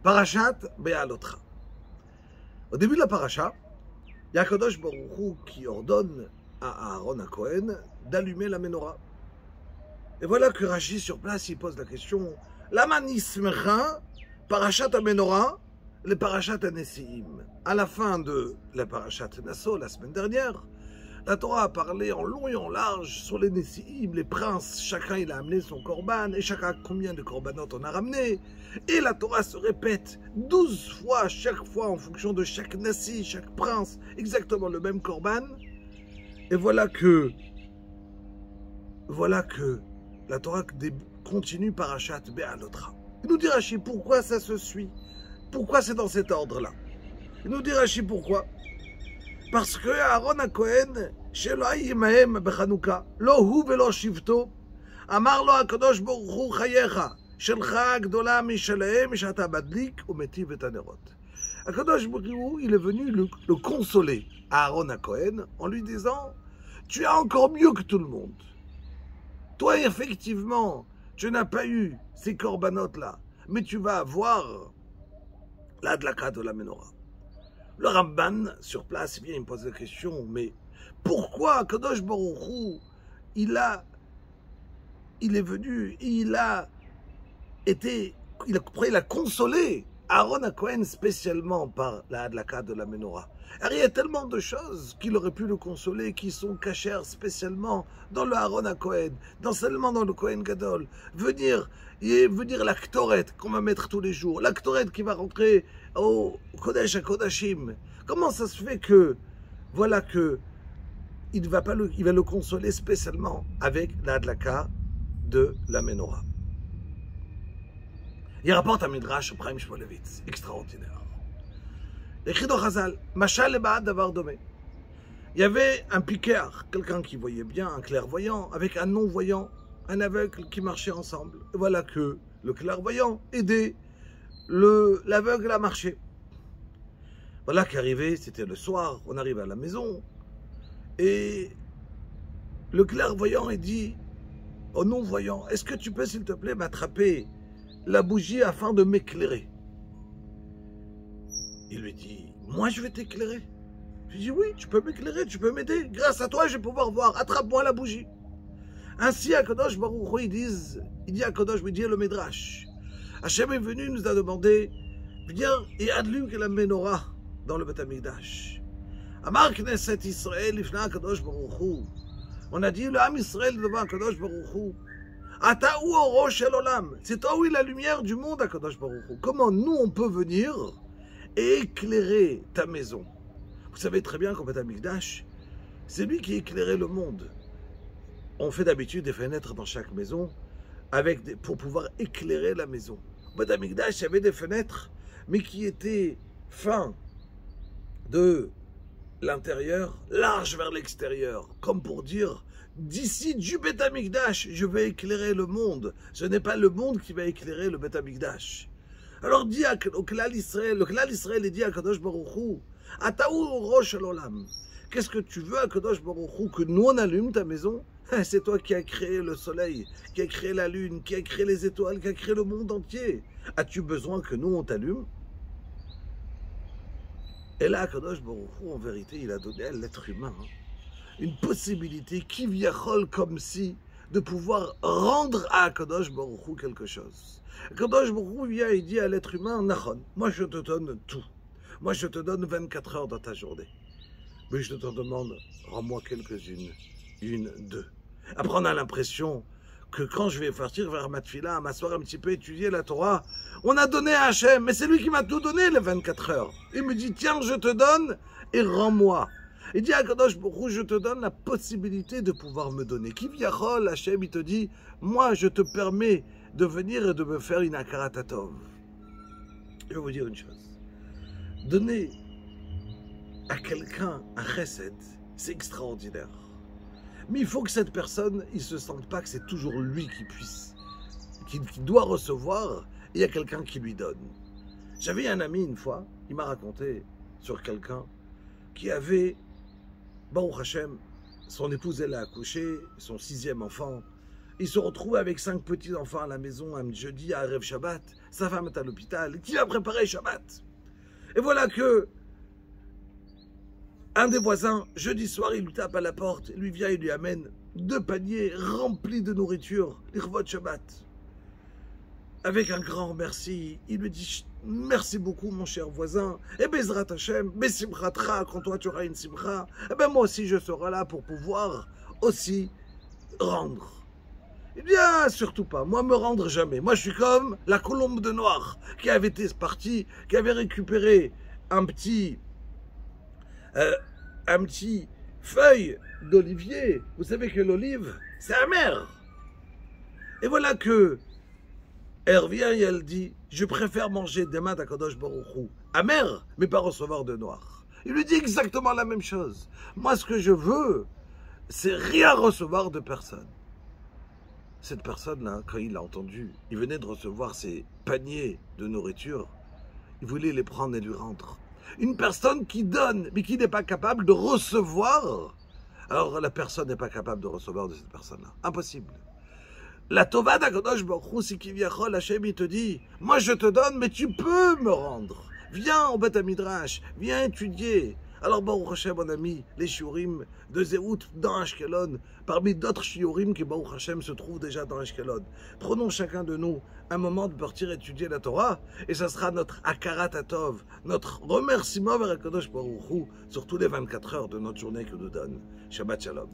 Parashat Be'alotra. Au début de la paracha, il y a Kadosh Baruch Hu qui ordonne à Aaron à Cohen d'allumer la menorah. Et voilà que Rashi sur place, il pose la question Lama nismecha parashat menorah le parashat Nesiim. À la fin de la parashat Nassau, la semaine dernière, la Torah a parlé en long et en large sur les Nesiim, les princes, chacun il a amené son korban, et chacun combien de korbanot on a ramené. Et la Torah se répète 12 fois, chaque fois en fonction de chaque Nassi, chaque prince, exactement le même korban. Et voilà que la Torah continue parashat Be'alotra. Il nous dit Rashi pourquoi ça se suit, pourquoi c'est dans cet ordre-là. Il nous dit Rashi pourquoi. Parce que Aaron HaKohen, shelo yimahem bechanouka, lo hu velo shivto, amar lo HaKadosh Baruch Hu chayecha, shelcha gdola mishalehem, shata badlik umetiv et hanerot. HaKadosh Baruch Hu, il est venu le consoler à Aaron HaKohen en lui disant, tu es encore mieux que tout le monde. Toi, effectivement, tu n'as pas eu ces corbanotes-là, mais tu vas avoir l'adlaka de la menorah. Le Ramban, sur place, vient, il me pose la question, mais pourquoi Kadosh Baruch Hu, il est venu, il a consolé Aaron HaKohen spécialement par la hadlaka de la menorah. Alors, il y a tellement de choses qu'il aurait pu le consoler, qui sont cachères spécialement dans le Aaron HaKohen, seulement dans le Kohen Gadol. Venir la Ktoret qu'on va mettre tous les jours, la Ktoret qui va rentrer au Kodesh HaKodashim. Comment ça se fait que, voilà que, il va le consoler spécialement avec la hadlaka de la menorah. Il rapporte un Midrash Chaim Shmulevitz, extraordinaire. Écrit dans Chazal, Mashal Ba'ad Davar Domé. Il y avait un piqueur, quelqu'un qui voyait bien, un clairvoyant, avec un non-voyant, un aveugle qui marchaient ensemble. Et voilà que le clairvoyant aidait l'aveugle à marcher. Voilà qu'arrivait, c'était le soir, on arrive à la maison, et le clairvoyant il dit au non-voyant, est-ce que tu peux s'il te plaît m'attraper la bougie afin de m'éclairer? Il lui dit, moi je vais t'éclairer. Je lui dis, oui, tu peux m'éclairer, tu peux m'aider. Grâce à toi, je vais pouvoir voir. Attrape-moi la bougie. Ainsi, à Kadosh Baruch Hu, il dit à Kadosh, il dit le Midrash. Hachem est venu, nous a demandé, viens et allume la menorah dans le Beth Amikdash. Amar Knesset Israël, ifna Kadosh Baruch Hu. On a dit, le Am Israël devant Kadosh Baruch Hu. Ata ou oro shel olam. C'est toi où est la lumière du monde à Kadosh Baruch Hu. Comment nous, on peut venir et éclairer ta maison? Vous savez très bien qu'au Beth Amikdash, c'est lui qui éclairait le monde. On fait d'habitude des fenêtres dans chaque maison pour pouvoir éclairer la maison. Au Beth Amikdash, il y avait des fenêtres, mais qui étaient fins de l'intérieur, larges vers l'extérieur, comme pour dire, d'ici du Beth Amikdash, je vais éclairer le monde. Ce n'est pas le monde qui va éclairer le Beth Amikdash. Alors dit au Klal Israël, le Klal Israël dit à Kadosh Baruch Hu, Ataou Rosh Olam. Qu'est-ce que tu veux à Kadosh Baruch Hu, que nous on allume ta maison? C'est toi qui as créé le soleil, qui as créé la lune, qui as créé les étoiles, qui as créé le monde entier. As-tu besoin que nous on t'allume? Et là, Kadosh Baruch Hu, en vérité, il a donné à l'être humain une possibilité qui viachol comme si de pouvoir rendre à Kadosh Baruch Hu quelque chose. Kadosh Baruch Hu vient et dit à l'être humain, Nachon, moi je te donne tout. Moi je te donne 24 heures dans ta journée. Mais je te demande, rends-moi quelques-unes, une, deux. Après on a l'impression que quand je vais partir vers ma tefila, m'asseoir un petit peu, étudier la Torah, on a donné à Hachem, mais c'est lui qui m'a tout donné les 24 heures. Il me dit, tiens, je te donne et rends-moi. Il dit à Kadosh Baruch Hu, je te donne la possibilité de pouvoir me donner. Qui viachol, Hachem, il te dit, moi je te permets de venir et de me faire une akaratatov. Je vais vous dire une chose. Donner à quelqu'un un chesed, c'est extraordinaire. Mais il faut que cette personne, il ne se sente pas que c'est toujours lui qui doit recevoir, et il y a quelqu'un qui lui donne. J'avais un ami une fois, il m'a raconté sur quelqu'un qui avait, Baruch Hashem, son épouse elle a accouché, son 6e enfant, il se retrouve avec 5 petits-enfants à la maison un jeudi à Erev Shabbat. Sa femme est à l'hôpital. Qui a préparé Shabbat? Et voilà que un des voisins, jeudi soir, il lui tape à la porte. Il lui vient, il lui amène 2 paniers remplis de nourriture. L'Irvot Shabbat. Avec un grand merci, il lui dit « Merci beaucoup mon cher voisin, et Bezrat Hashem, Besimchatra, quand toi tu auras une simcha, et ben moi aussi je serai là pour pouvoir aussi rendre. » Eh bien, surtout pas, moi me rendre jamais. Moi je suis comme la colombe de noir qui avait été partie, qui avait récupéré un petit feuille d'olivier. Vous savez que l'olive, c'est amer. Et voilà que elle revient et elle dit, je préfère manger des mains d'Akadosh Baruch Hu, amer, mais pas recevoir de noir. Il lui dit exactement la même chose. Moi, ce que je veux, c'est rien recevoir de personne. Cette personne-là, quand il l'a entendu, il venait de recevoir ses paniers de nourriture, il voulait les prendre et lui rendre. Une personne qui donne, mais qui n'est pas capable de recevoir, alors la personne n'est pas capable de recevoir de cette personne-là. Impossible. La Tova d'Akadosh Baruch Hu, c'est qu'Iviachol, Hachem, il te dit, moi je te donne, mais tu peux me rendre. Viens au Beth Midrash, viens étudier. Alors Baruch Hashem, mon ami, les shiurim de Zéhout dans Ashkelon, parmi d'autres shiurim qui Baruch Hashem se trouvent déjà dans Ashkelon. Prenons chacun de nous un moment de partir étudier la Torah, et ça sera notre Akarat Atov, notre remerciement vers Akadosh Baruch Hu sur tous les 24 heures de notre journée que nous donne. Shabbat Shalom.